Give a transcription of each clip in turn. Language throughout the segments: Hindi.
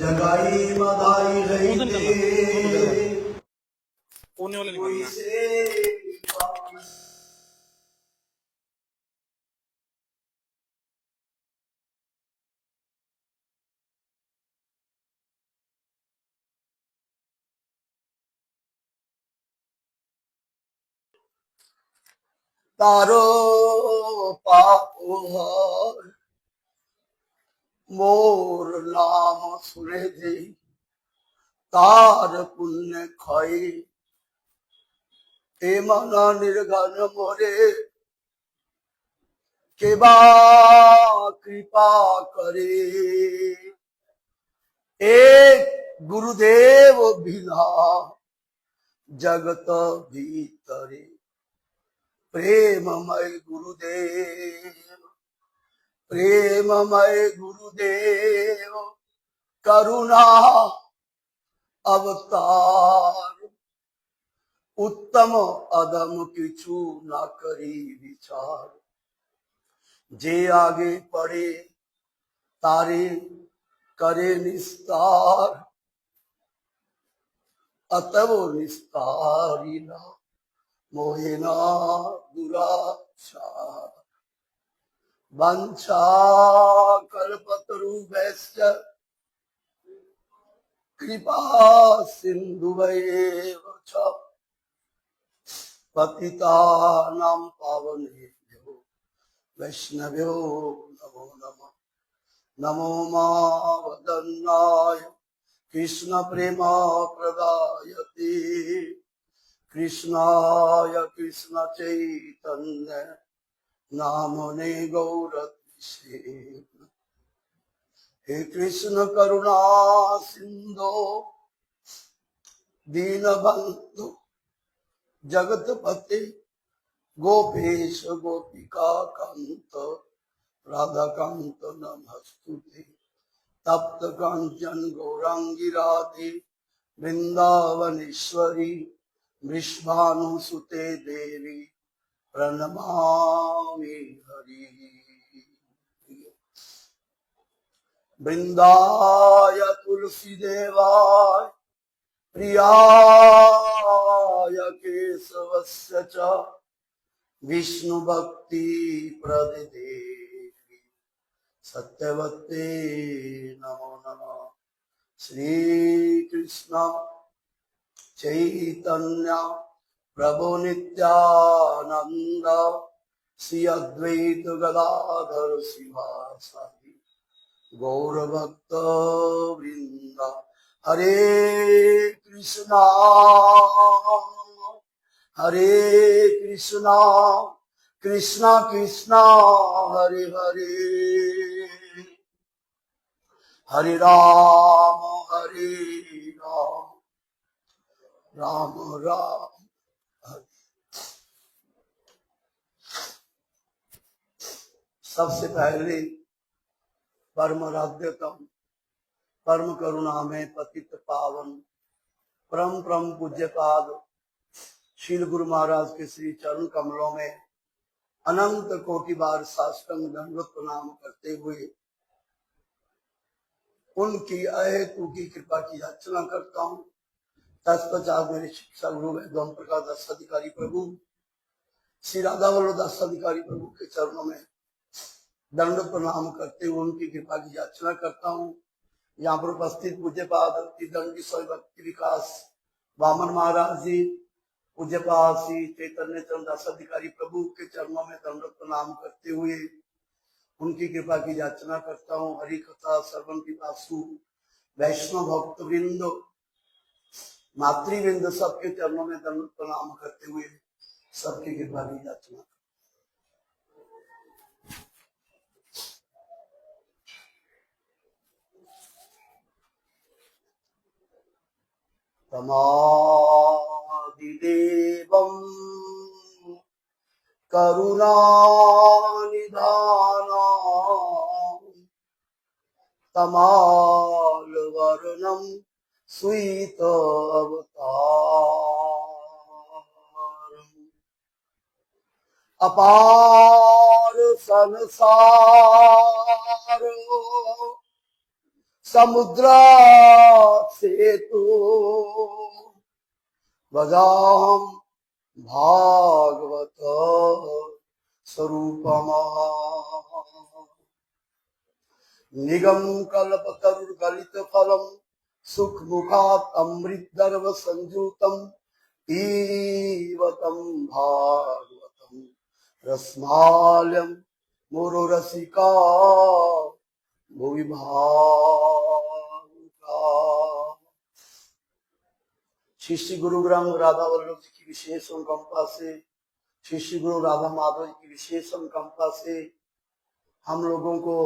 जगाई मदाई गई होने वाले कोई निकलना से तारो पापोहर मोर नाम सुने दे तार पुण्य खाई ए मना निर्घन मोरे के बा कृपा करे एक गुरुदेव बिना जगत भीतरे प्रेममय गुरुदेव प्रेममय गुरुदेव करुणा अवतार उत्तम अदम किछु न करी विचार जे आगे पड़े तारे करे निस्तार अतव निस्तारिना मोहिना दुराचार वंशा कल्पतरुभ्यश्च कृपा सिन्धुभ्येव च पतितानां पावनेभ्यो वैष्णव्यो नमो नमः नमो मावदन्नाय कृष्ण प्रेम प्रदायते कृष्णाय कृष्ण चैतन्य नामने गौरतिसे हे कृष्ण करुणा सिंधो दीनबंधु जगतपते गोपेश गोपिका कांत राधा कांत नमस्तुते तप्त कांचन गौरांगी राधे वृंदावनेश्वरी वृषभानुसुते देवी प्रणमामि हरि वृंदाय तुलसी देवाय प्रियाय केशवस्य च विष्णु भक्ति प्रदिदेवी सत्यवते नमो नमः श्री कृष्ण चैतन्य प्रभु नित्यानंद श्री अद्वैत गदाधर शिवासादि गौर भक्त वृंद हरे कृष्णा कृष्णा कृष्णा हरे हरे हरे राम राम राम सबसे पहले परम आराध्यतम परम करुणा में पतित पावन परम परम पूज्य पाद शील गुरु महाराज के श्री चरण कमलों में अनंत कोटि बार साष्टांग दंडवत प्रणाम करते हुए उनकी अहेतु की कृपा की याचना करता हूँ। तत्पश्चात मेरे शिक्षा गुरु वेदोम प्रकाश दास अधिकारी प्रभु श्री राधा वल्लभ दास अधिकारी प्रभु के चरणों में दंड प्रणाम करते हुए उनकी कृपा की याचना करता हूँ। यहाँ पर उपस्थित पूज्यपाद दंडी स्वामी भक्ति विकास वामन महाराज जी, पूज्यपाद श्री चैतन्य चंद्र दास अधिकारी प्रभु के चरणों में दंड प्रणाम करते हुए उनकी कृपा की याचना करता हूँ। हरि कथा श्रवण पिपासु वैष्णव भक्त वृंद मातृवृंद सबके चरणों में दंड प्रणाम करते हुए सबकी कृपा की याचना। तमादिदेवं करुणानिधानम् तमालवर्णं स्वीत अवतारम् अपार संसार समुद्र से तो वदाम भागवत स्वरूपमा निगम कल्प तरुर्गलित फलम सुख मुखात अमृत दर्भ संजूतम पीवतम भागवतम रसमाल्यम मुरु रसिका भुवि भावुका। श्री श्री गुरु ग्रंथ राधा वल्लभ जी की विशेष अनुकंपा से, श्री श्री गुरु राधा माधव जी की विशेष अनुकंपा से हम लोगों को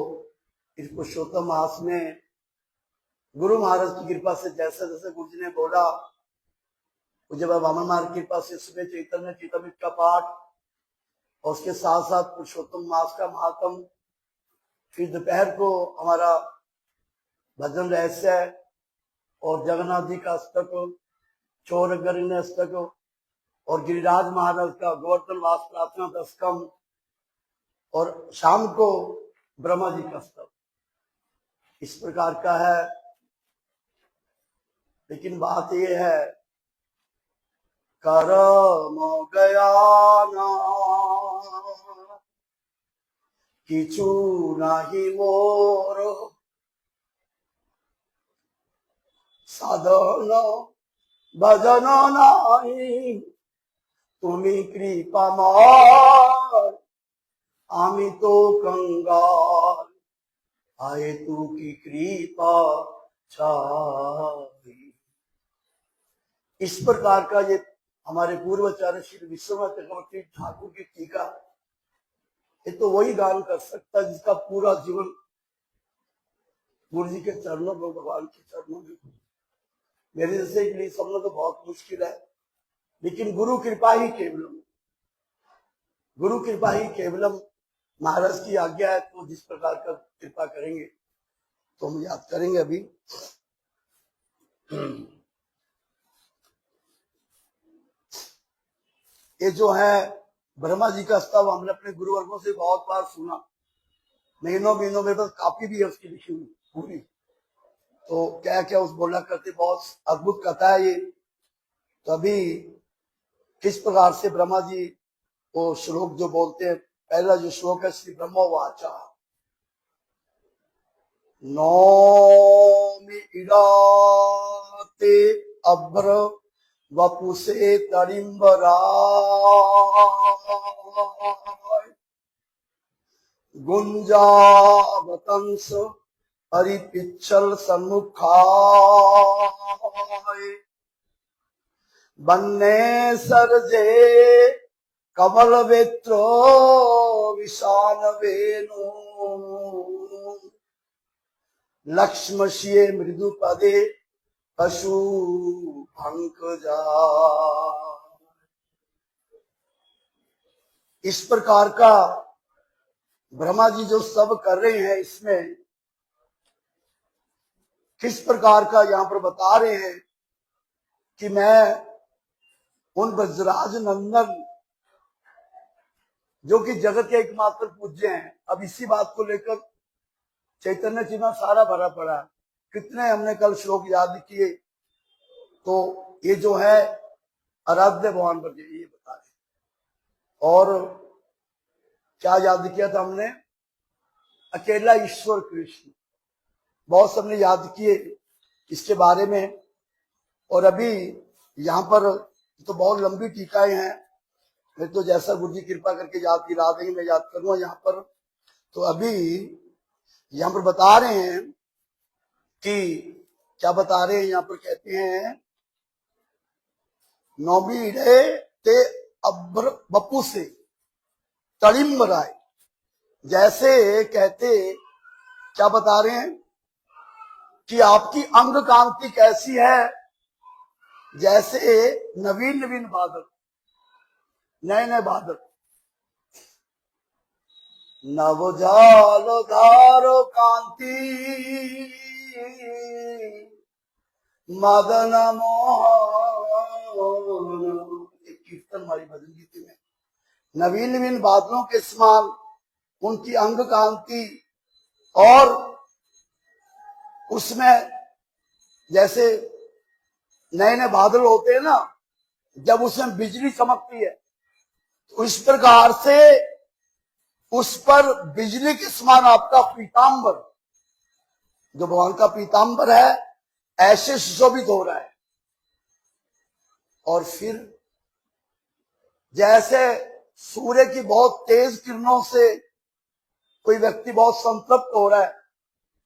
इस पुरुषोत्तम मास में गुरु महाराज की कृपा से जैसे जैसे गुरु जी ने बोला, जब वामन महाराज की कृपा से सुबह चैतन्य चैतन्य का पाठ और उसके साथ साथ पुरुषोत्तम मास का महात्म, फिर दोपहर को हमारा भजन रहस्य और जगन्नाथ जी का अष्टक, चौरगरिणी अष्टक और गिरिराज महाराज का गोवर्धन वास प्रार्थना दशकम और शाम को ब्रह्मा जी का अष्टक, इस प्रकार का है। लेकिन बात यह है, कर्म गया ना किछु नाही मोर, साधन भजन नाही तुमी कृपा मार, आमी तो कंगाल आए तू की कृपा चाही। इस प्रकार का ये हमारे पूर्वाचार्य श्री विश्वनाथ चक्रवर्ती ठाकुर की टीका, ये तो वही गान कर सकता है जिसका पूरा जीवन गुरु जी के चरणों में, भगवान के चरणों में। मेरे जैसे के लिए समझना तो बहुत मुश्किल है, लेकिन गुरु कृपा ही केवलम, गुरु कृपा ही केवलम। महाराज की आज्ञा है तो जिस प्रकार का कृपा करेंगे तो हम याद करेंगे। अभी ये जो है ब्रह्मा जी का स्तव हमने अपने गुरुवर्गों से बहुत बार सुना, महीनों महीनों में, बस कापी भी है उसकी लिखी हुई पूरी। तो क्या क्या उस बोला करते, बहुत अद्भुत कथा है ये। तो अभी किस प्रकार से ब्रह्मा जी वो श्लोक जो बोलते हैं, पहला जो श्लोक है श्री ब्रह्म वाचा नौमि इडाते अभ्र वपुसे तरिम्बराय गुंजावतंस परिपिच्छल सन्मुखाय बन्ने सरजे कमल वेत्रो विशान वेणु लक्ष्मशीये मृदु पदे पशु पंकजा। इस प्रकार का ब्रह्मा जी जो सब कर रहे हैं, इसमें किस प्रकार का यहाँ पर बता रहे हैं कि मैं उन ब्रजराज नंदन जो कि जगत के एकमात्र पूज्य हैं। अब इसी बात को लेकर चैतन्य चीमा सारा भरा पड़ा, कितने हमने कल श्लोक याद किए। तो ये जो है आराध्य भगवान पर ये बता रहे। और क्या याद किया था हमने, अकेला ईश्वर कृष्ण, बहुत सबने याद किए इसके बारे में। और अभी यहाँ पर तो बहुत लंबी टीकाएं हैं, मैं तो जैसा गुरु जी कृपा करके याद दिला देंगे मैं याद करूंगा यहाँ पर। तो अभी यहाँ पर बता रहे हैं कि क्या बता रहे हैं, यहाँ पर कहते हैं नौमी ते अब्र बपू से तड़िम्ब राय, जैसे कहते क्या बता रहे हैं कि आपकी अंग कांति कैसी है, जैसे नवीन नवीन बादल, नए नए बादल। नवजाल धारो कांति मदन मोहन, एक कीर्तन हमारी भजन गीति में, नवीन नवीन बादलों के समान उनकी अंग कांति और उसमें जैसे नए नए बादल होते हैं ना, जब उसमें बिजली चमकती है तो इस प्रकार से उस पर बिजली के समान आपका पीतांबर, जो भगवान का पीतांबर है, ऐसे सुशोभित हो रहा है। और फिर जैसे सूर्य की बहुत तेज किरणों से कोई व्यक्ति बहुत संतप्त हो रहा है,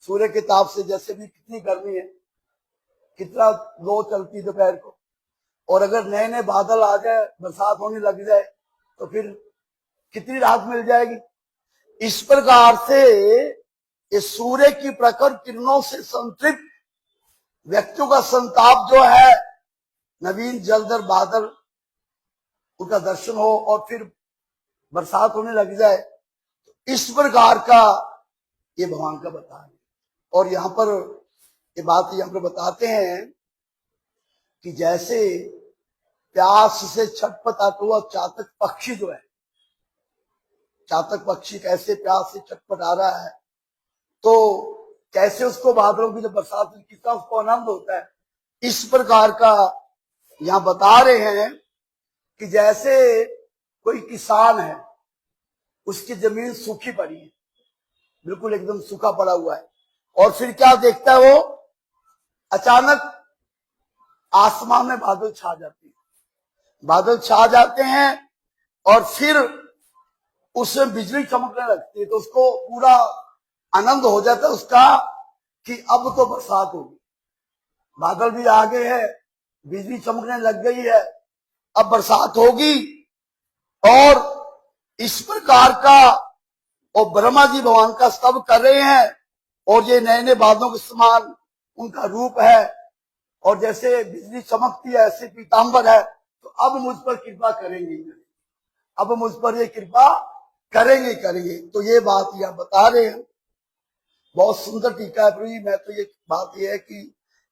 सूर्य के ताप से, जैसे भी कितनी गर्मी है, कितना लो चलती दोपहर को, और अगर नए नए बादल आ जाए, बरसात होने लग जाए, तो फिर कितनी राहत मिल जाएगी। इस प्रकार से इस सूर्य की प्रखर किरणों से संतृप्त व्यक्तियों का संताप जो है, नवीन जलधर बादल, उनका दर्शन हो और फिर बरसात होने लग जाए, तो इस प्रकार का ये भगवान का बता है। और यहाँ पर ये बात यहाँ पर बताते हैं कि जैसे प्यास से छटपटाता हुआ चातक पक्षी जो है, चातक पक्षी कैसे प्यास से छटपटा रहा है, तो कैसे उसको बादलों की जब बरसात कितना उसको आनंद होता है, इस प्रकार का यहाँ बता रहे हैं कि जैसे कोई किसान है, उसकी जमीन सूखी पड़ी है, बिल्कुल एकदम सूखा पड़ा हुआ है, और फिर क्या देखता है वो, अचानक आसमान में बादल छा जाते हैं, बादल छा जाते हैं और फिर उसमें बिजली चमकने लगती है, तो उसको पूरा आनंद हो जाता है उसका कि अब तो बरसात होगी, बादल भी आ गए हैं, बिजली चमकने लग गई है, अब बरसात होगी। और इस प्रकार का और ब्रह्मा जी भगवान का स्तव कर रहे हैं, और ये नए नए बादलों के समान उनका रूप है, और जैसे बिजली चमकती है ऐसे पीतांबर है, तो अब मुझ पर कृपा करेंगे, अब मुझ पर ये कृपा करेंगे। तो ये बात यह बता रहे हैं, बहुत सुंदर टीका है प्रभु जी। मैं तो ये बात ये है कि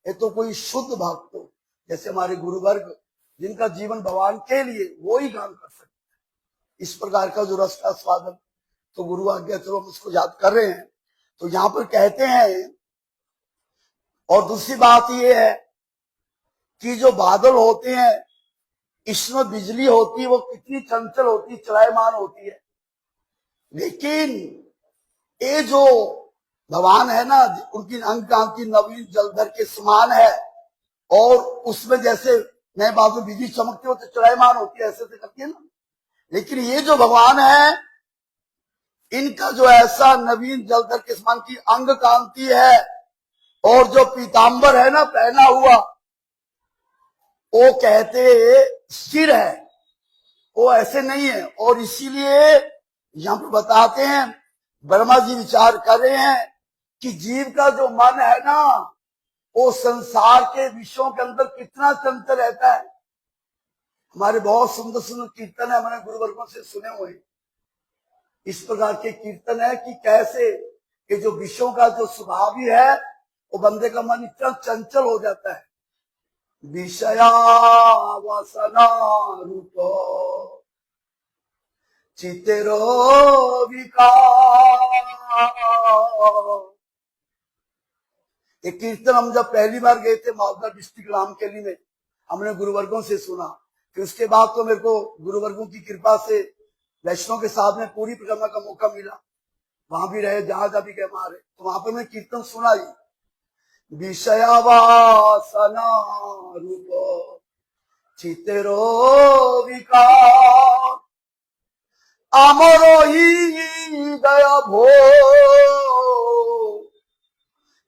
ये तो कोई शुद्ध भक्त हो, जैसे हमारे गुरु वर्ग, जिनका जीवन भगवान के लिए, वो ही गान कर सकते हैं। इस प्रकार का जो रस का स्वादन, तो गुरु आज्ञा, चलो हम उसको याद कर रहे हैं। तो यहाँ पर कहते हैं, और दूसरी बात ये है कि जो बादल होते हैं, इसमें बिजली होती है, वो कितनी चंचल होती है, चलायमान होती है, लेकिन ये जो भगवान है ना, उनकी अंग कांति नवीन जलधर के समान है, और उसमें जैसे नए बादल बिजली चमकती हो तो चलायमान होती है, ऐसे से करती है ना, लेकिन ये जो भगवान है, इनका जो ऐसा नवीन जलधर के समान की अंग कांति है, और जो पीतांबर है ना पहना हुआ, वो कहते स्थिर है, वो ऐसे नहीं है। और इसीलिए यहां पर बताते हैं, ब्रह्मा जी विचार कर रहे हैं कि जीव का जो मन है ना, वो संसार के विषयों के अंदर कितना चंचल रहता है। हमारे बहुत सुंदर सुंदर कीर्तन है, मैंने गुरुवर्गों से सुने हुए, इस प्रकार के कीर्तन है कि कैसे कि जो विषयों का जो स्वभाव ही है, वो बंदे का मन इतना चंचल हो जाता है। विषया वासना रूप चितेरो विकार। ये कीर्तन हम जब पहली बार गए थे मालदा डिस्ट्रिक्ट रामकेली में, हमने गुरुवर्गों से सुना, फिर उसके बाद तो मेरे को गुरुवर्गों की कृपा से वैष्णव के साथ में पूरी परिक्रमा का मौका मिला, वहां भी रहे, जहां जहां भी गए वहां रहे, तो वहां पर मैं कीर्तन सुना ही, विषया वासना रूप चितेरो विकार अमरो ही दया भो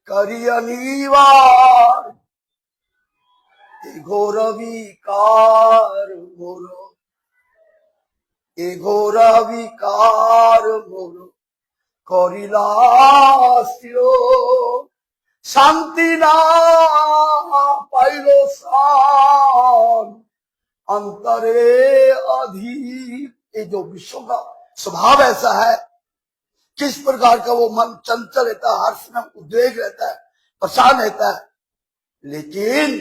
करिय निवार घोर विकार मोरो, ए घोर विकार मोरो करिला स्थिरो शांति ना पाइलो शान अंतरे अधीर। ये जो विश्व का स्वभाव ऐसा है, किस प्रकार का वो मन चंचल रहता है, हर समय उद्वेग रहता है, परेशान रहता है, लेकिन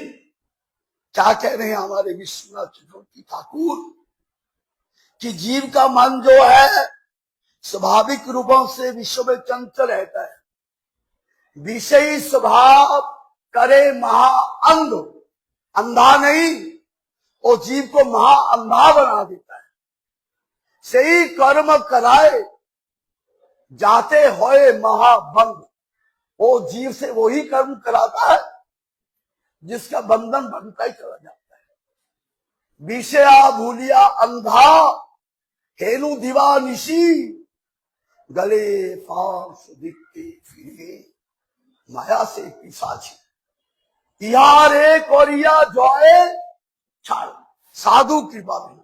क्या कह रहे हैं हमारे विश्वनाथ चक्रवर्ती ठाकुर कि जीव का मन जो है स्वाभाविक रूपों से विश्व में चंचल रहता है, विषयी स्वभाव करे महाअंध, अंधा नहीं, वो जीव को महाअंधा बना देता है। सही कर्म कराए जाते होए महाबंध, वो जीव से वही कर्म कराता है जिसका बंधन बनता ही चला जाता है। विषया भूलिया अंधा, हेनु दिवा निशी, गले फांस दिखते फिरे, माया से पिशाची। यार एक और या जोए छाड़, साधु कृपा बिना,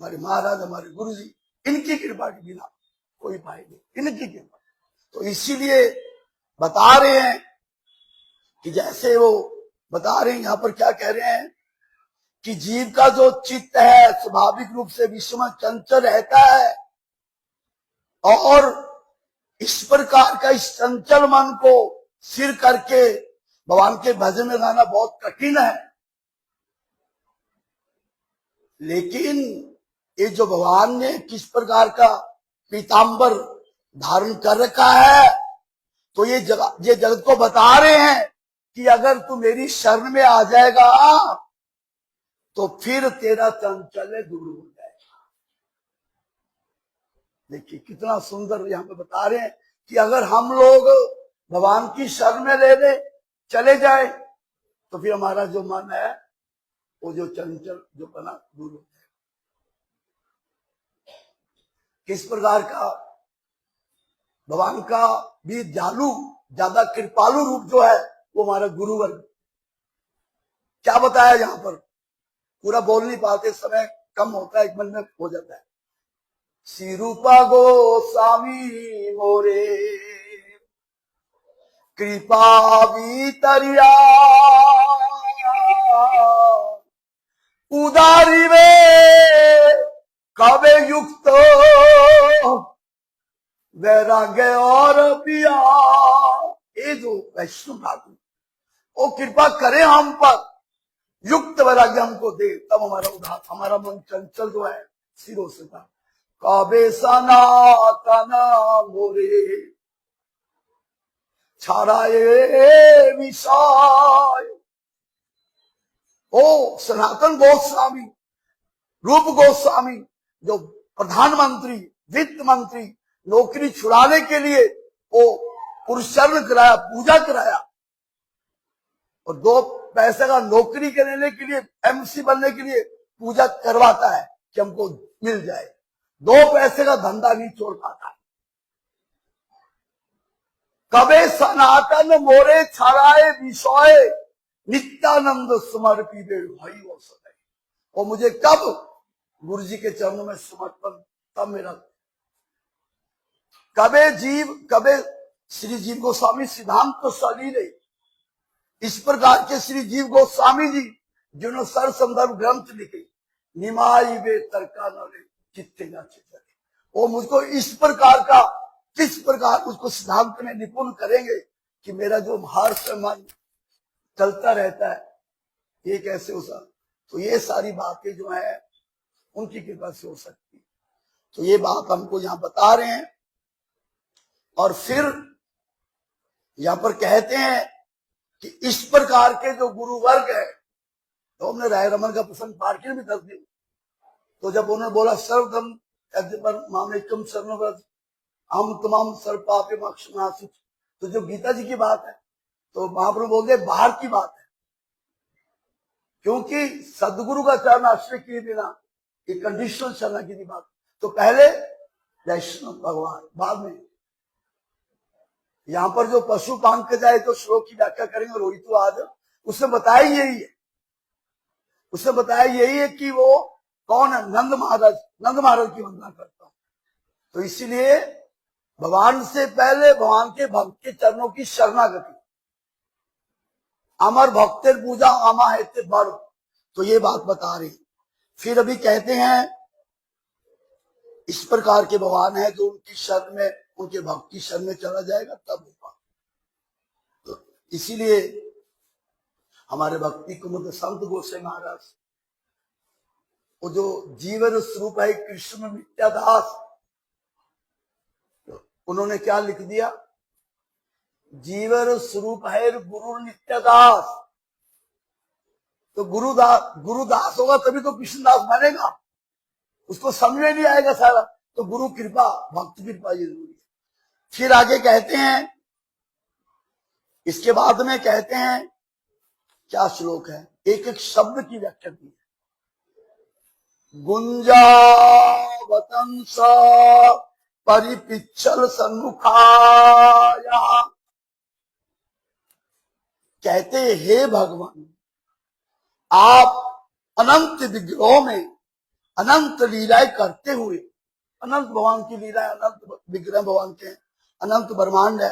हमारे महाराज हमारे गुरु जी, इनकी कृपा के बिना कोई पाएंगे, इनकी कृपा। तो इसीलिए बता रहे हैं कि जैसे वो बता रहे हैं, यहां पर क्या कह रहे हैं कि जीव का जो चित्त है स्वाभाविक रूप से विश्व में चंचल रहता है, और इस प्रकार का इस चंचल मन को सिर करके भगवान के भजन में गाना बहुत कठिन है। लेकिन ये जो भगवान ने किस प्रकार का पीतांबर धारण कर रखा है, तो ये जगत को बता रहे हैं कि अगर तू मेरी शरण में आ जाएगा तो फिर तेरा चंचल्य दूर हो जाएगा। देखिए कितना सुंदर यहाँ पे बता रहे हैं कि अगर हम लोग भगवान की शरण में ले चले जाए तो फिर हमारा जो मन है वो जो चंचल जो बना दूर हो जाएगा। किस प्रकार का भगवान का भी दयालु, ज्यादा कृपालु रूप जो है वो हमारा गुरुवर्ग। क्या बताया यहाँ पर, पूरा बोल नहीं पाते, समय कम होता है, एक मन में हो जाता है। श्री रूपा गोस्वामी मोरे कृपा वितरिया, उदारी में कवे युक्त वैराग्य और पिया। ये जो वैष्णव ठाकुर वो कृपा करे हम पर, युक्त वैराग्य हमको दे, तब हमारा उदार, हमारा मन चंचल जो है सिरों से था। कबे सनातन मोरे छाड़ाए विषय, ओ सनातन गोस्वामी, रूप गोस्वामी, जो प्रधानमंत्री, वित्त मंत्री, नौकरी छुड़ाने के लिए वो पुरुषार्थ कराया, पूजा कराया, और 2 पैसे का नौकरी करने के लिए, एमसी बनने के लिए पूजा करवाता है कि हमको मिल जाए। 2 पैसे का धंधा नहीं छोड़ पाता। कबे सनातन मोरे छाड़ाए विषय, नित्यानंद समर्पित भाई हो सके। और मुझे कब गुरु जी के चरणों में समर्पण, तब मेरा कबे श्री जीव गोस्वामी सिद्धांत तो सलीले, इस प्रकार के श्री जीव गोस्वामी जी जिन्होंने सर संदर्भ ग्रंथ लिखे, निमाई वे तर्का नले चित्ते ना चित्ते, वो मुझको इस प्रकार का, किस प्रकार उसको सिद्धांत में निपुण करेंगे कि मेरा जो हर मन चलता रहता है, ये कैसे हो सकता। तो ये सारी बातें जो है उनकी कृपा से हो सकती है। तो ये बात हमको यहाँ बता रहे हैं। और फिर यहाँ पर कहते हैं कि इस प्रकार के जो गुरु वर्ग है, तो हमने राय रमन का प्रसंग पाठ भी कर दिया। तो जब उन्होंने बोला सर्वधम मामेकम शरणव्रत हम तमाम सर्व पापे मोक्षनाशित, तो जो गीता जी की बात है, तो महाप्रभु बोलते बाहर की बात है, क्योंकि सदगुरु का चरण आश्रय किए बिना ये कंडीशनल शरणागति की बात। तो पहले वैष्णव भगवान, बाद में यहाँ पर जो पशु पान के जाए, तो श्लोक की व्याख्या करेंगे रोहित तो आज, उसने बताया यही है, उसने बताया यही है कि वो कौन है, नंद महाराज, नंद महाराज की वंदना करता हूं। तो इसीलिए भगवान से पहले भगवान के भक्त के चरणों की शरणागति, अमर भक्तेर पूजा आमा है बड़। तो ये बात बता रही। फिर अभी कहते हैं इस प्रकार के भगवान है जो उनकी शरण में, उनके भक्त की शरण में चला जाएगा तब होगा। तो इसीलिए हमारे भक्ति कुमुद संत गोसाई महाराज, वो जो जीवन स्वरूप है कृष्ण मित्यादास, उन्होंने क्या लिख दिया, जीवर स्वरूप है गुरु नित्यदास। तो गुरुदास होगा तभी तो कृष्णदास बनेगा। उसको समझ में नहीं आएगा सारा। तो गुरु कृपा, भक्त कृपा जरूरी है। फिर आगे कहते हैं, इसके बाद में कहते हैं, क्या श्लोक है, एक एक शब्द की व्याख्या की है। गुंजावतंस परिपिच्छल सन्मुखाया, कहते हे भगवान, आप अनंत विग्रहों में अनंत लीलाएं करते हुए, अनंत भगवान की लीलाएं, अनंत विग्रह भगवान के, अनंत ब्रह्मांड है,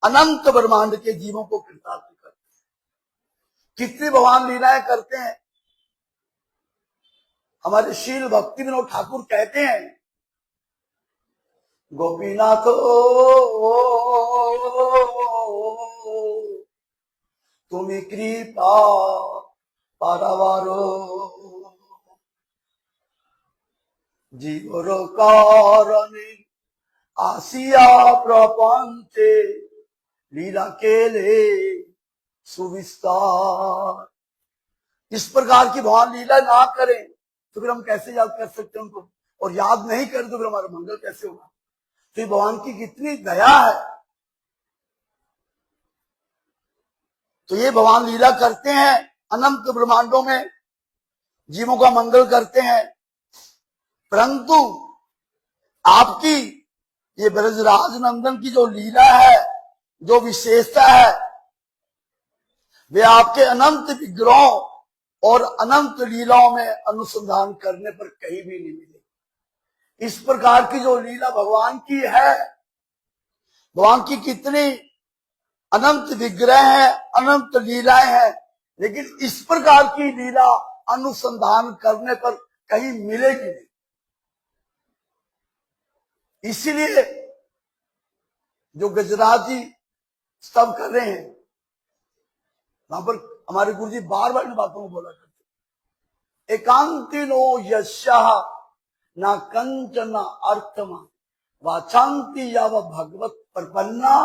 अनंत ब्रह्मांड के जीवों को कृतार्थ करते हैं। कितनी भगवान लीलाएं करते हैं। हमारे शील भक्ति विनोद ठाकुर कहते हैं, गोपीनाथ तुम्हें कृपा पारावारो, जीवर कारणे आसिया प्रपंचे लीला केले सुविस्तार। इस प्रकार की भगवान लीला ना करें तो फिर हम कैसे याद कर सकते हैं उनको, और याद नहीं करें तो फिर हमारा मंगल कैसे होगा। तो भगवान की कितनी दया है। तो ये भगवान लीला करते हैं, अनंत ब्रह्मांडों में जीवों का मंगल करते हैं। परंतु आपकी ये ब्रजराज नंदन की जो लीला है, जो विशेषता है, वे आपके अनंत विग्रहों और अनंत लीलाओं में अनुसंधान करने पर कहीं भी नहीं मिले। इस प्रकार की जो लीला भगवान की है, भगवान की कितनी अनंत विग्रह है, अनंत लीलाएं हैं, लेकिन इस प्रकार की लीला अनुसंधान करने पर कहीं मिलेगी नहीं। इसीलिए जो गजराज जी सब कर रहे हैं, वहां पर हमारे गुरु जी बार बार इन बातों को बोला करते, एकांतिनो यस्याः न कंचन अर्थमा वाचांति याव भगवत प्रपन्ना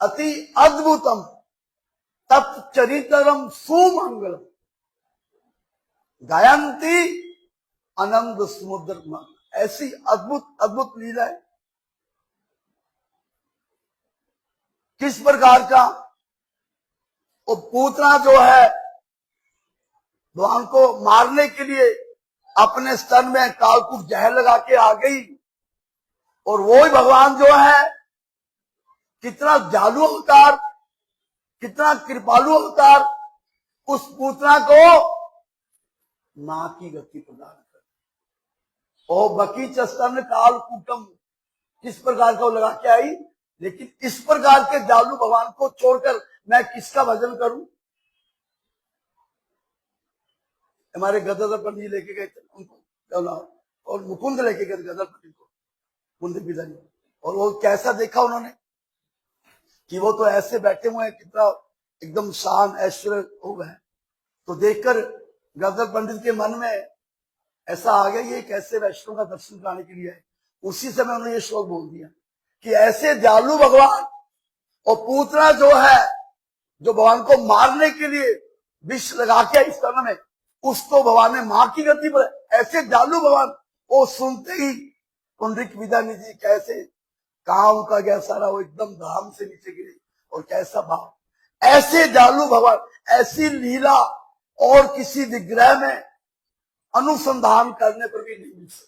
अति अद्भुतम तत्चरितरम सुमंगलम गायंती आनंद समुद्र। ऐसी अद्भुत अद्भुत लीला है। किस प्रकार का, वो पूतना जो है भगवान को मारने के लिए अपने स्तन में कालकूट जहर लगा के आ गई, और वो ही भगवान जो है कितना दयालु अवतार, कितना कृपालु अवतार, उस पूतना को मां की गति प्रदान कर। ओ बकीच स्तन कालकूटम, किस प्रकार का वो लगा के आई। लेकिन इस प्रकार के दयालु भगवान को छोड़कर मैं किसका भजन करूं। हमारे गदर पंडित लेके गए थे उनको, और मुकुंद लेके गए गदर पंडित को, कुंद पिताजी, और वो कैसा देखा उन्होंने कि वो तो ऐसे बैठे हुए हैं, कितना एकदम शान ऐश्वर्य हो गए। तो देखकर गदर पंडित के मन में ऐसा आ गया, ये कैसे वैष्णव का दर्शन कराने के लिए है। उसी समय उन्होंने ये श्लोक बोल दिया कि ऐसे दयालु भगवान, और पूतना जो है, जो भगवान को मारने के लिए विष लगा के इस तरह में, उसको भगवान ने मां की गति पर, ऐसे दयालु भगवान। वो सुनते ही पुंडरीक विदानी जी कैसे कहा उनका गया सारा, वो एकदम धाम से नीचे गिरे, और कैसा भाव। ऐसे दयालु भगवान, ऐसी लीला और किसी विग्रह में अनुसंधान करने पर भी नहीं मिल सकती।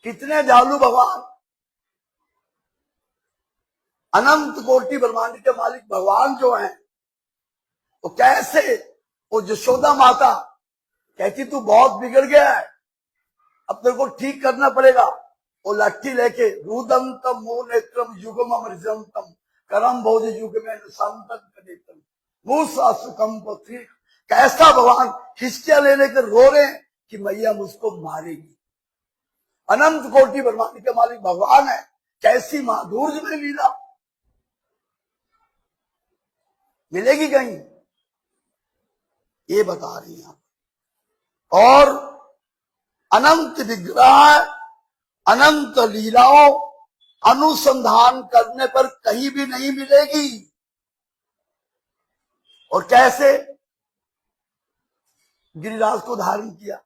कितने दयालु भगवान, अनंत कोटि ब्रह्मांड के मालिक भगवान जो हैं, वो कैसे, वो यशोदा माता कहती तू बहुत बिगड़ गया है, अब तेरे को ठीक करना पड़ेगा। वो लाठी लेके रुदंतम मुंह नेत्रम युगम रिजंतम करम भोज युग में संतम मुसासुकम पथी। कैसा भगवान हिस्सा ले लेकर रो रहे हैं कि मैया मुझको मारेगी। अनंत कोटि ब्रह्मांड के मालिक भगवान है, कैसी माधुर्य में लीला मिलेगी कहीं, ये बता रही हैं। और अनंत विग्रह, अनंत लीलाओं, अनुसंधान करने पर कहीं भी नहीं मिलेगी। और कैसे गिरिराज को धारण किया,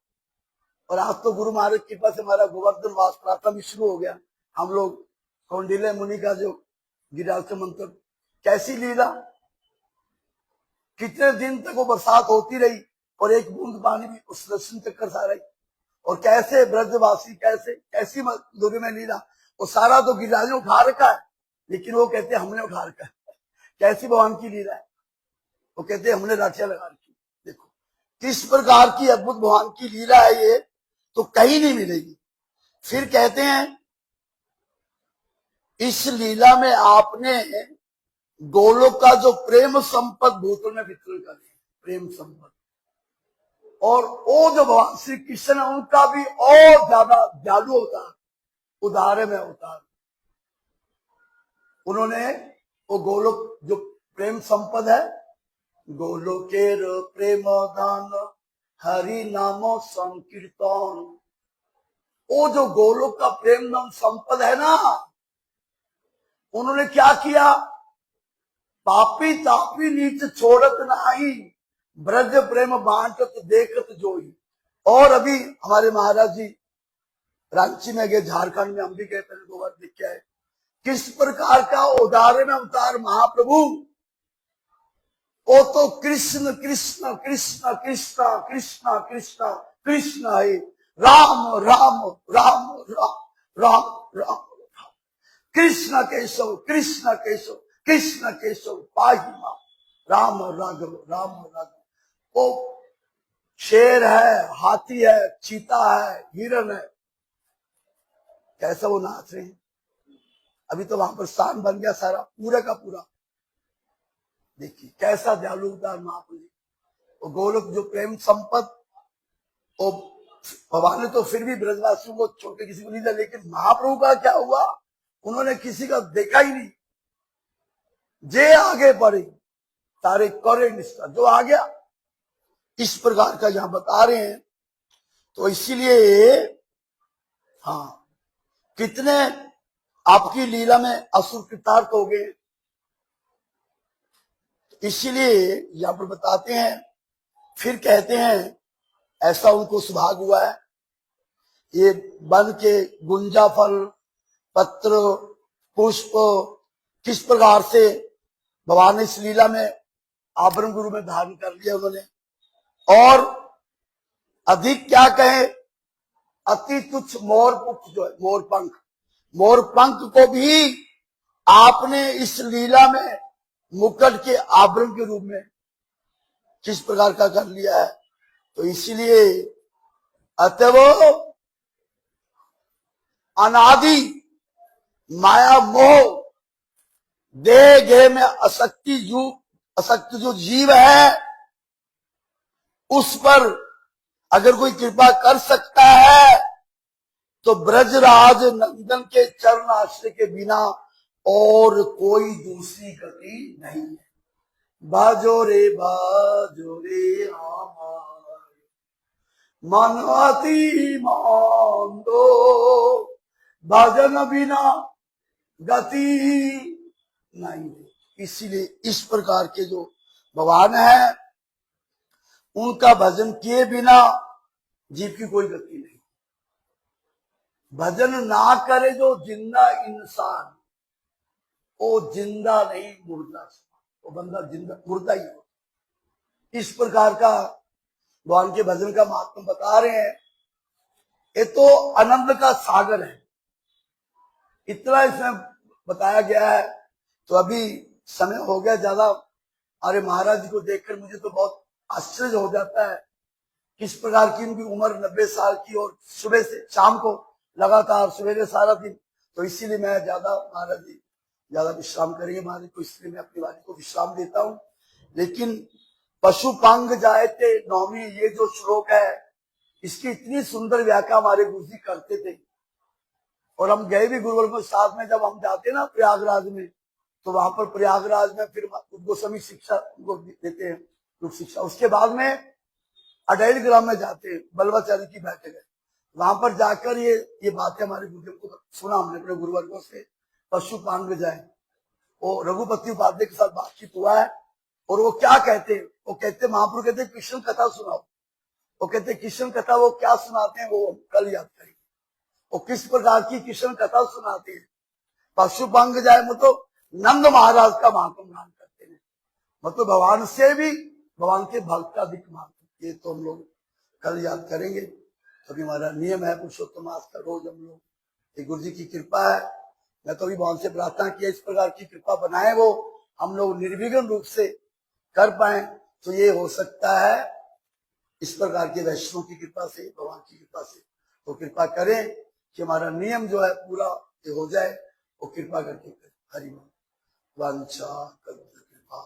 और आज तो गुरु महाराज की कृपा से हमारा गोवर्धन वास प्रार्थना शुरू हो गया। हम लोग कौंडिल्य मुनि का जो गिरिराज का मंत्र, कैसी लीला, कितने दिन तक वो बरसात होती रही और एक बूंद पानी भी उस दर्शन चक्कर सा रही। और कैसे ब्रजवासी, कैसी दूरी में लीला, वो सारा तो गिरिराज ने उठा रखा है, लेकिन वो कहते हैं हमने उठा रखा है। कैसी भगवान की लीला है, वो कहते हैं हमने राठियां लगा रखी। देखो किस प्रकार की अद्भुत भगवान की लीला है, ये तो कहीं नहीं मिलेगी। फिर कहते हैं इस लीला में आपने गोलोक का जो प्रेम संपद भूतल में वितरण कर दिया, प्रेम संपद, और वो जो भगवान श्री कृष्ण है उनका भी और ज्यादा दयालु अवतार, उदार में अवतार, उन्होंने वो गोलोक जो प्रेम संपद है, गोलोकेर प्रेम दान हरि नामो संकीर्तन, वो जो गोलोक का प्रेम दान संपद है ना, उन्होंने क्या किया, पापी तापी नीच छोड़त नाही, ब्रज प्रेम बांटत देखत जोई। और अभी हमारे महाराज जी रांची में गए, झारखंड में हम भी गए, पहले 2 बार देख के आए, किस प्रकार का उदाहरण अवतार महाप्रभु। वो तो कृष्ण कृष्ण कृष्ण कृष्ण कृष्ण कृष्ण कृष्ण है, राम राम राम राम राम राम, कृष्ण केशव कृष्ण केशव कृष्ण केशव पाही मां, राम राघव राम राघव। वो शेर है, हाथी है, चीता है, हिरण है, कैसा वो नाच रहे हैं। अभी तो वहां पर स्थान बन गया सारा पूरा का पूरा। देखिए कैसा दयालु उदार महाप्रभु। वो गोलोक जो प्रेम संपद, वो भगवान ने तो फिर भी ब्रजवासियों को छोड़ के किसी को नहीं दिया, लेकिन महाप्रभु का क्या हुआ, उन्होंने किसी का देखा ही नहीं। जे आगे बढ़े तारे करे निष्ठा, जो आ गया, इस प्रकार का यहां बता रहे हैं। तो इसीलिए हाँ, कितने आपकी लीला में असुर कृतार्थ हो गए, इसीलिए यहां पर बताते हैं। फिर कहते हैं ऐसा उनको सुभाग हुआ है, ये वन के गुंजा फल पत्र पुष्प किस प्रकार से भगवान ने इस लीला में आवरण गुरु में धारण कर लिया उन्होंने। और अधिक क्या कहे, अति तुच्छ मोर पुख जो है, मोर पंख को भी आपने इस लीला में मुकुट के आवरण के रूप में किस प्रकार का कर लिया है। तो इसीलिए अतः वो अनादि माया मोह देह गेह में आसक्ति जो जीव है, उस पर अगर कोई कृपा कर सकता है तो ब्रजराज नंदन के चरण आश्रय के बिना और कोई दूसरी गति नहीं है। बाजो रे हमारे मन अति मांदो, भजन बिना गति नहीं। इसीलिए इस प्रकार के जो भगवान है, उनका भजन किए बिना जीव की कोई गति नहीं। भजन ना करे जो जिंदा इंसान, वो जिंदा नहीं मुर्दा, वो बंदा जिंदा मुर्दा ही हो। इस प्रकार का भगवान के भजन का महात्मा बता रहे हैं। ये तो आनंद का सागर है, इतना इसमें बताया गया है। तो अभी समय हो गया ज्यादा। अरे महाराज जी को देखकर मुझे तो बहुत आश्चर्य हो जाता है, किस प्रकार की उनकी उम्र 90 साल की, और सुबह से शाम को लगातार सवेरे सारा दिन। तो इसीलिए मैं ज्यादा, महाराज जी ज्यादा विश्राम करेंगे महाराज को, इसलिए मैं अपनी वाणी को विश्राम देता हूँ। लेकिन पशु पांग जाए थे नौमी, ये जो श्लोक है, इसकी इतनी सुंदर व्याख्या हमारे गुरु जी करते थे। और हम गए भी गुरुकुल में साथ में, जब हम जाते ना प्रयागराज में, तो वहां पर प्रयागराज में फिर गोस्वामी शिक्षा उनको देते हैं, रूप शिक्षा। उसके बाद में अडैल ग्राम में जाते हैं, बल्वाचार्य की बैठक है, वहां पर जाकर ये बातें हमारे गुरुदेव को सुना हमने अपने गुरुवर्गों से। पशु पांग जाए। वो रघुपति उपाध्याय के साथ बातचीत हुआ है और वो क्या कहते हैं, वो कहते महाप्रभु कहते कृष्ण कथा सुनाओ। वो कहते कृष्ण कथा वो क्या सुनाते हैं वो कल याद करेंगे। वो किस प्रकार की कृष्ण कथा सुनाते हैं। पशु पांग जाए मतलब नंद महाराज का महात्म गान करते हैं, मतलब भगवान से भी भगवान के भक्त का अधिक महत्व। ये तो हम लोग कल याद करेंगे, क्योंकि हमारा नियम है पुरुषोत्तम मास का रोज हम लोग, ये गुरु जी की कृपा है। मैं तो अभी भगवान से प्रार्थना किया इस प्रकार की कृपा बनाए वो हम लोग निर्विघ्न रूप से कर पाए। तो ये हो सकता है इस प्रकार के वैष्णव की कृपा से, भगवान की कृपा से। तो कृपा करें कि हमारा नियम जो है पूरा ये हो जाए, वो कृपा करके करें। हरि बोल। वांछा कल्प कृपा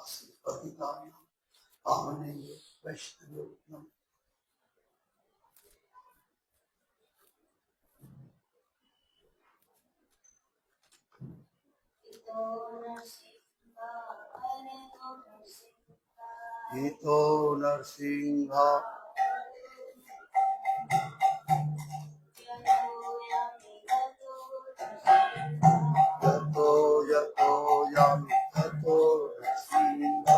वैष्णव। ईतो नरसिंह यतो यतो यामि ततो नरसिंह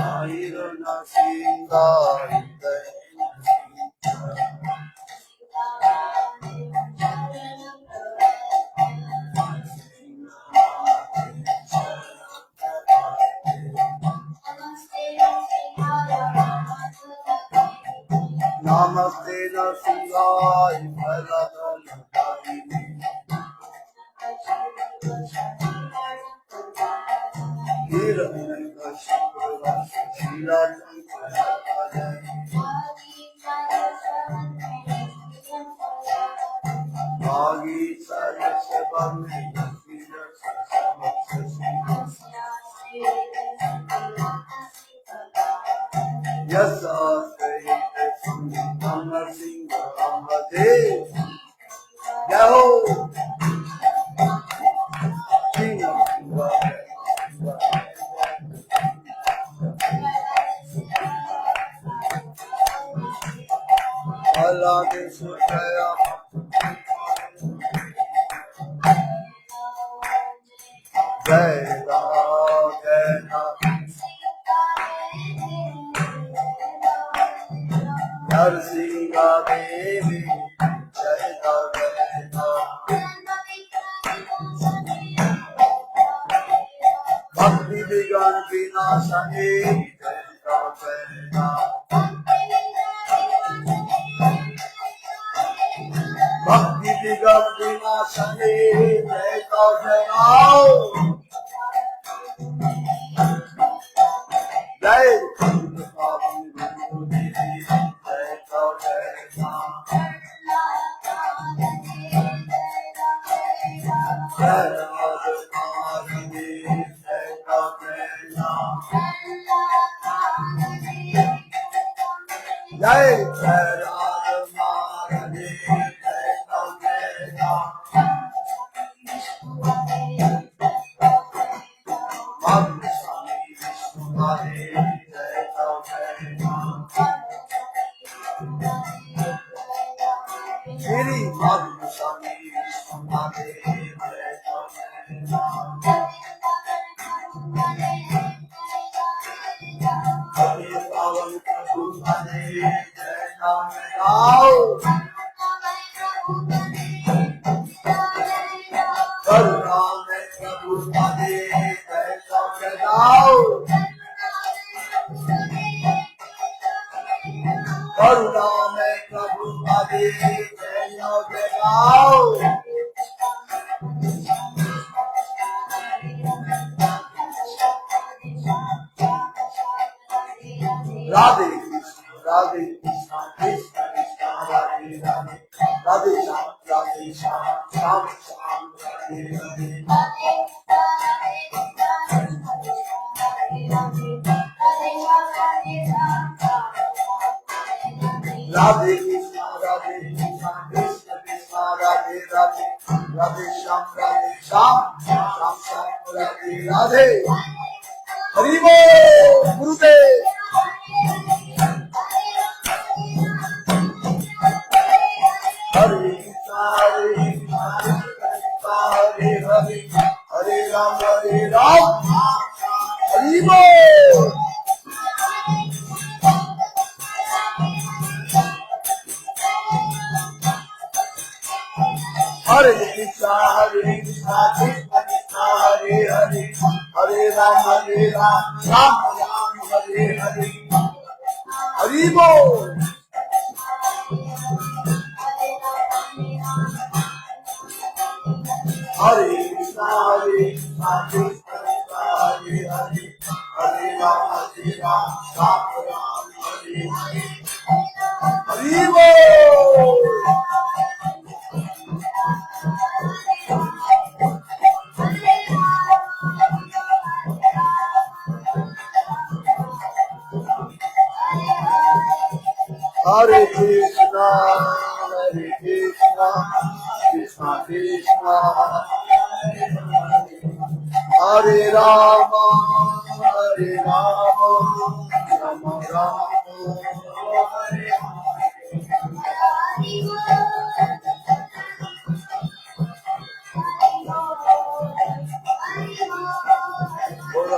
आयिर नरसिंह नमस्ते नरसिंहाय नरसिंहा देवी जय भक्ति विज्ञान विनाशने भक्ति विज्ञान विनाशने जय जय राधे राधे कृष्णा कृष्ण कृष्णा राधे राधे राधे श्याम श्याम श्याम राधे राधे राधे कृष्णा कृष्ण कृष्णा राधे राधे राधे श्याम श्याम श्याम राधे राधे। हरि बोल गुरुदेव। हरे हरे राम हरि बोल। हरे कृष्णा कृष्णा हरे हरे हरे राम राम राम हरे हरे हरि बोल। हरे कृष्णा कृष्णा हरे हरे हरे राम राम हरे हरे हरि बोल। हरे कृष्णा कृष्णा कृष्णा हरे राम राम राम हरे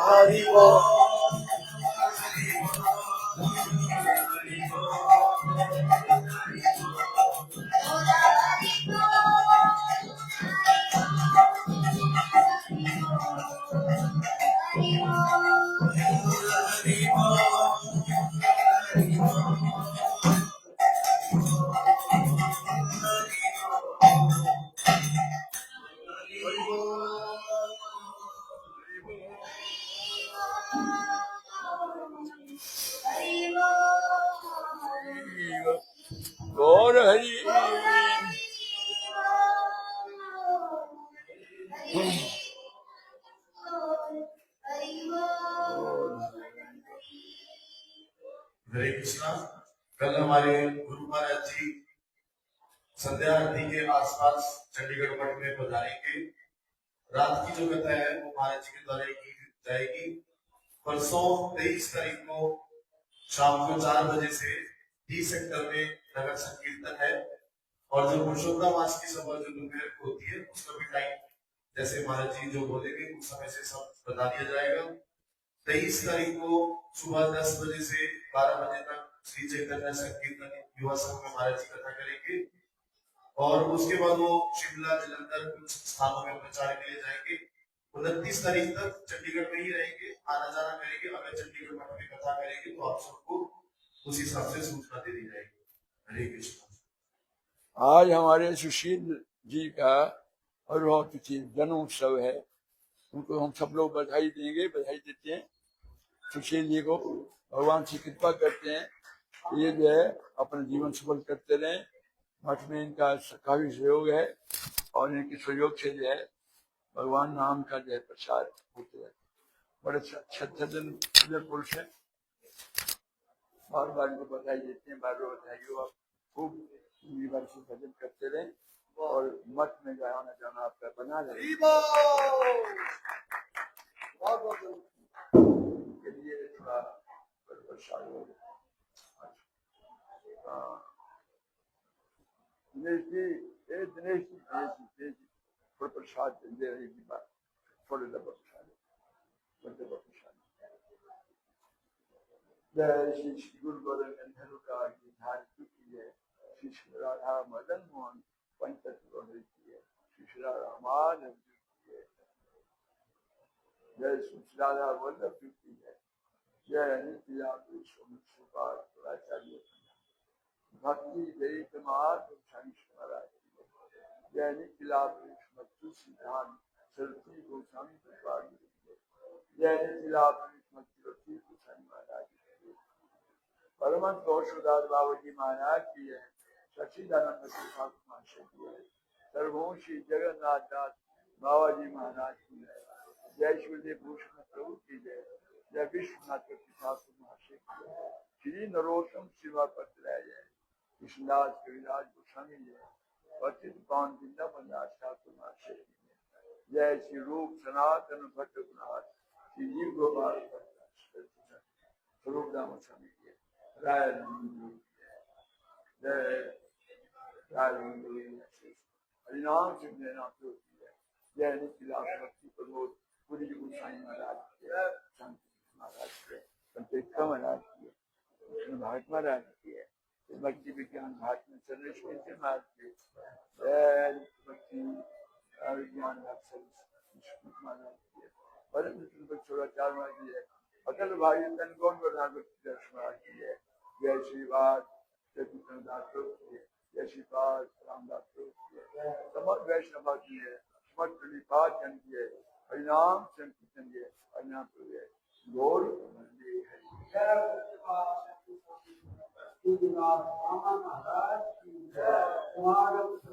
हरि बोल। गौर हरि हरे कृष्णा। कल हमारे गुरु महाराज जी संध्या आरती के आसपास चंडीगढ़ मठ में पधारेंगे। रात की जो कथा है वो महाराज जी के द्वारा की जाएगी। परसों 23 तारीख को शाम को 4 बजे से डी सेक्टर में नगर संकीर्तन है। और जो पुरुषोत्तम मास की सभा जो दोपहर को होती है उसका भी टाइम जैसे महाराज जी जो बोलेंगे उस समय से सब बता दिया जाएगा। 23 तारीख को सुबह 10 बजे से 12 बजे तक श्री चैतन्य संकीर्तन युवा संघ में महाराज जी कथा करेंगे। और उसके बाद वो शिमला जलंधर कुछ स्थानों में प्रचार के लिए जाएंगे। 29 तारीख तक चंडीगढ़ में ही रहेंगे, आना जाना करेंगे। अगर चंडीगढ़ मठ में कथा करेंगे तो आप सबको उस हिसाब से सूचना दे दी जाएगी। हरे कृष्ण। आज हमारे सुशील जी का और बहुत जन्मोत्सव है, उनको हम सब लोग बधाई देंगे, बधाई देते हैं। सुशील जी को भगवान से कृपा करते हैं, ये जो है अपना जीवन सफल करते रहें। मठ में इनका काफी सहयोग है और इनके सहयोग से जो है भगवान नाम का जो है प्रसार होते है। बड़े अच्छे पुरुष है, बार बार इनको बधाई देते हैं। बार बार बधाई हो, आप खूब बार से भजन करते रहें और मठ में आना जाना आपका बना रहे। के लिए थोड़ा प्रसाद हो दिनेश जी थोड़ा प्रसाद दे रही बात, थोड़े डब्बा प्रसाद जय श्री गुरु गोविंद का धार की है। श्री राधा मदन मोहन पंचतत्व की है। श्री राधा माधव की है। जय श्री राधा वल्लभ की है। जय नित्याचार्य भक्ति वेद मार्ग महाराज जय नित्य सिद्धांत सरस्वती गोस्वामी प्रसाद जय नित्य गोस्वामी महाराज परमहंस गौरदास बाबा जी महाराज की है। सच्चिदानंद ठाकुर महाशय की है। सर्वभूषी जगन्नाथ दास बाबा जी महाराज की है। जय शिवदेव भूषण प्रभु की जय। जय विश्वनाथ ठाकुर महाशय की है। श्री नरोत्तम शिवा पत्र जय। कृष्णदास कविराज गोस्वामी जय। पतित पावन वृंदावन दास ठाकुर महाशय की जय। जय श्री रूप सनातन भट्ट श्री जीव गोपाल स्वरूप दाम स्वामी की राय जय हरिनाम सिंह जय निखिला भक्ति प्रमोद पूरी गोसाई महाराज के, शांति महाराज के, संतेश्वर महाराज के, कृष्ण भारत महाराज के, भक्ति विज्ञान भारत में सर्वेश्वर महाराज के, जय भक्ति विज्ञान महाराज के, परम छोड़ाचार महाराज की है, अटल भाई तन गौर महाराज की है, जय श्रीवाद चतुर्दास की है, जय श्रीपाद रामदास की है, समस्त वैष्णव की है, समस्त प्रदीपात जन की है, हरिनाम संकीर्तन की है, हरिनाम प्रभु है, गौर वंदे हरि। महाराज की जय।